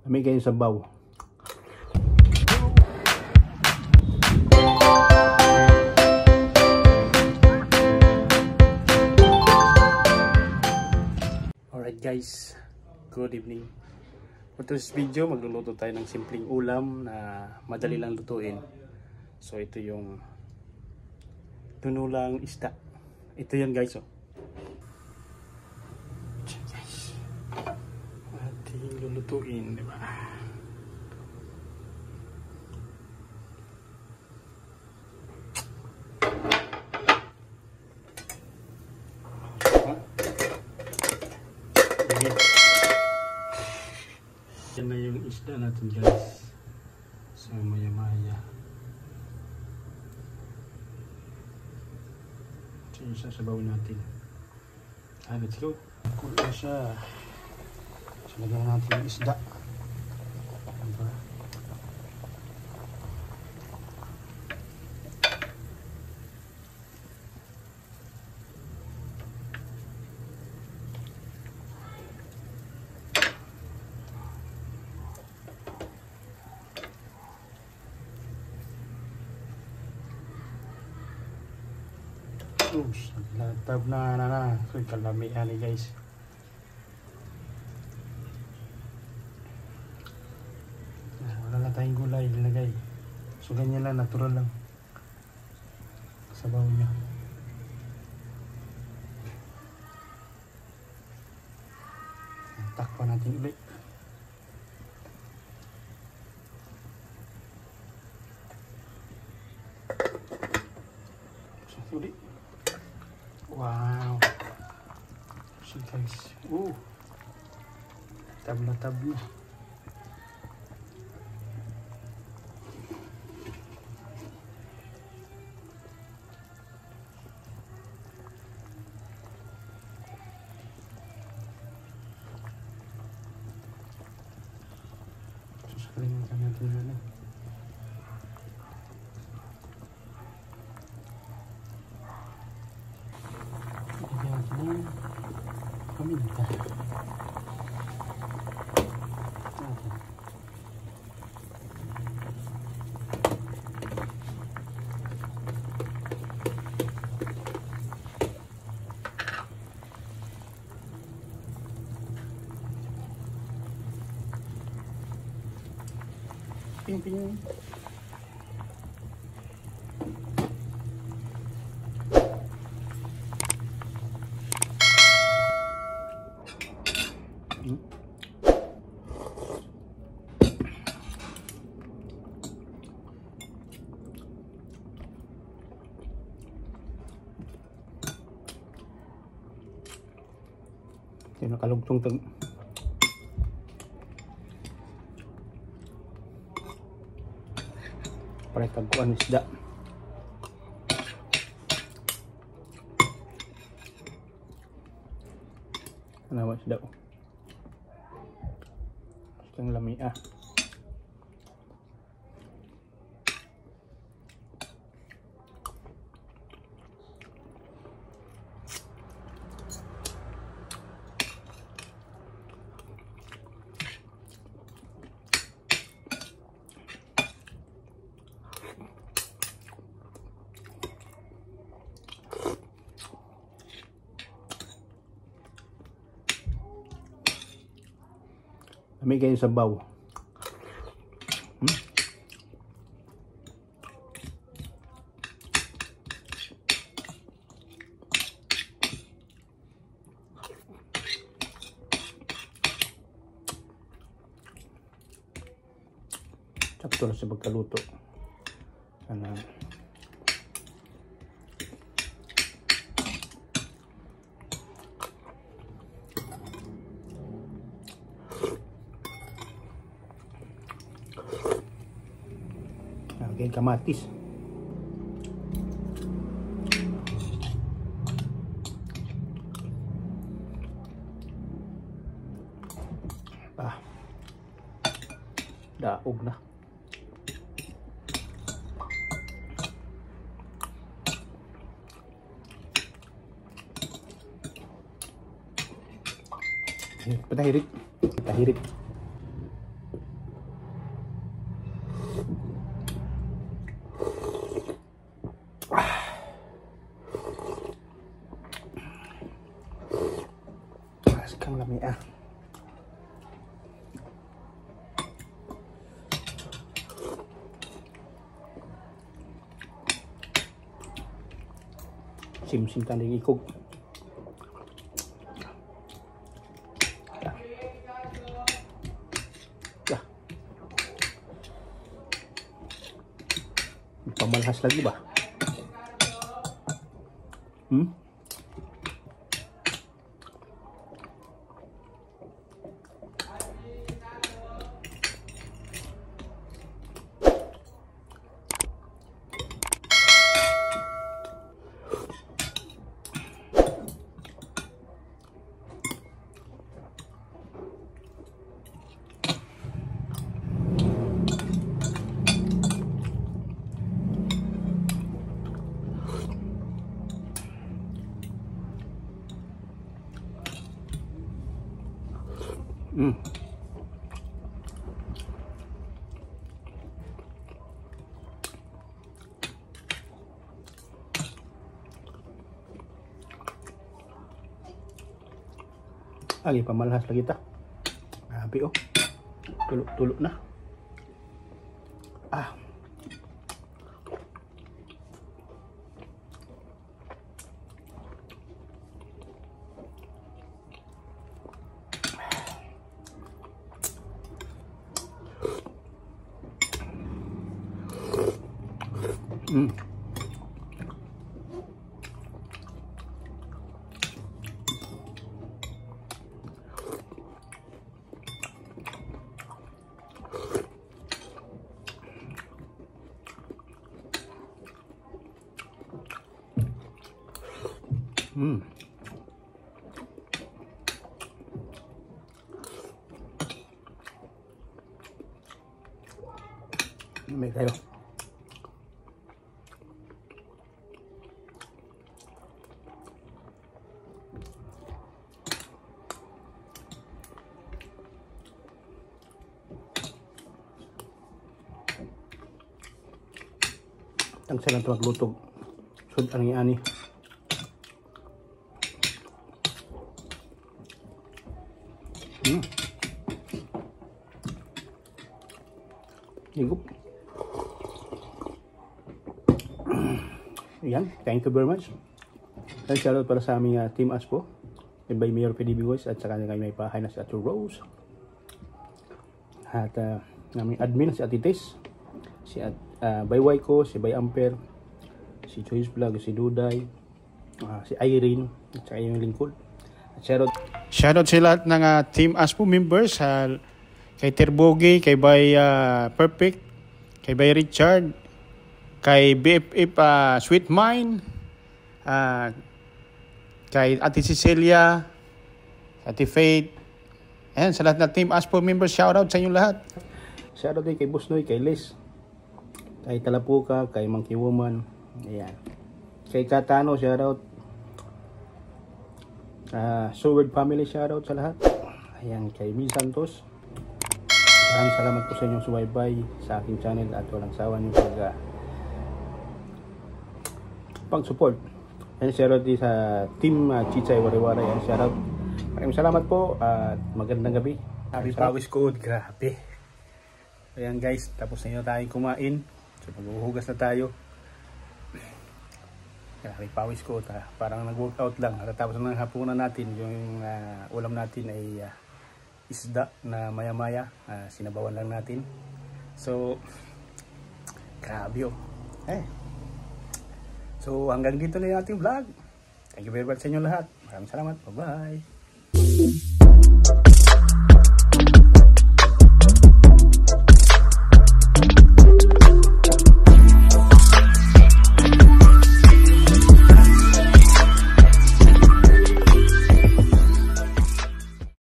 Kami kayo sabaw. Alright guys, good evening. For this video, magluluto tayo ng simpleng ulam na madali lang lutuin. So ito yung tinulang isda. Ito yan guys, oh. Guys, ating lulutuin, diba? Yan na yung isda natin guys. So maya-maya. Ito yung sasabaw natin. Let's go. Cool na siya. So lagyan natin yung isda. Diba? Oops, latab na. So kalami ani guys. Wala na tayong gulay ilagay. So ganyan lang, natural lang. Sabaw niya. Takpan natin ulit. So ulit. Wow. So guys, tabla. So sakalimutan natin na lang. Paminta. Ping. Yung nakalugtong tag pares tagkuan isda. Ano isda ko? Isang lamia. Kami kayo sabaw. Sakto na sa pagkaluto. Sana lagyan kamatis. Daog na. Patahirik. Ang lami ah. Sim-sim tanding ikog. Pamalhas lagi ba? Lagi pamalhas lagi ta. Grabe oh. Tulok-tulok na. Ah. May tayo. Ang sarap ito maglutog. Sud ang iani. Higup. Yan, thank you very much. And shoutout para sa aming Team Aspo, by Mayor PDB Boys, at saka kami may pahay na si Ate Rose. At aming admin si Ate Tess, si Bayway ko, si Bay Amper, si Choice Vlog, si Duday, si Irene, at saka yung lingkod. At shoutout sa lahat ng Team Aspo members, kay Terbogi, kay Bay Perfect, kay Bay Richard, kay BFF Sweet Mind, kay Ate Cecilia, Ate Faith, ayan, sa lahat ng Team Aspo members, shoutout sa inyo lahat. Shoutout din kay Busnoy, kay Liz, kay Talapuka, kay Monkey Woman, ayan. Kay Katano, shoutout. Seward family, shoutout sa lahat. Ayan, kay Mi Santos. Maraming salamat po sa inyong subaybay sa aking channel at walang sawa niyong pag-support. And shoutout din sa Team Chichay Wariwara. And shoutout. Maraming salamat po at magandang gabi. Happy Pawis Code. Grabe. Ayan guys, tapos na tayo kumain. So maghuhugas na tayo. Happy Pawis Code. Parang nag-workout lang. At tapos na ng hapunan natin, yung ulam natin ay isda na maya-maya. Sinabawan lang natin. So, grabe oh. So, hanggang dito na yung ating vlog. Thank you very much sa inyo lahat. Maraming salamat. Bye-bye.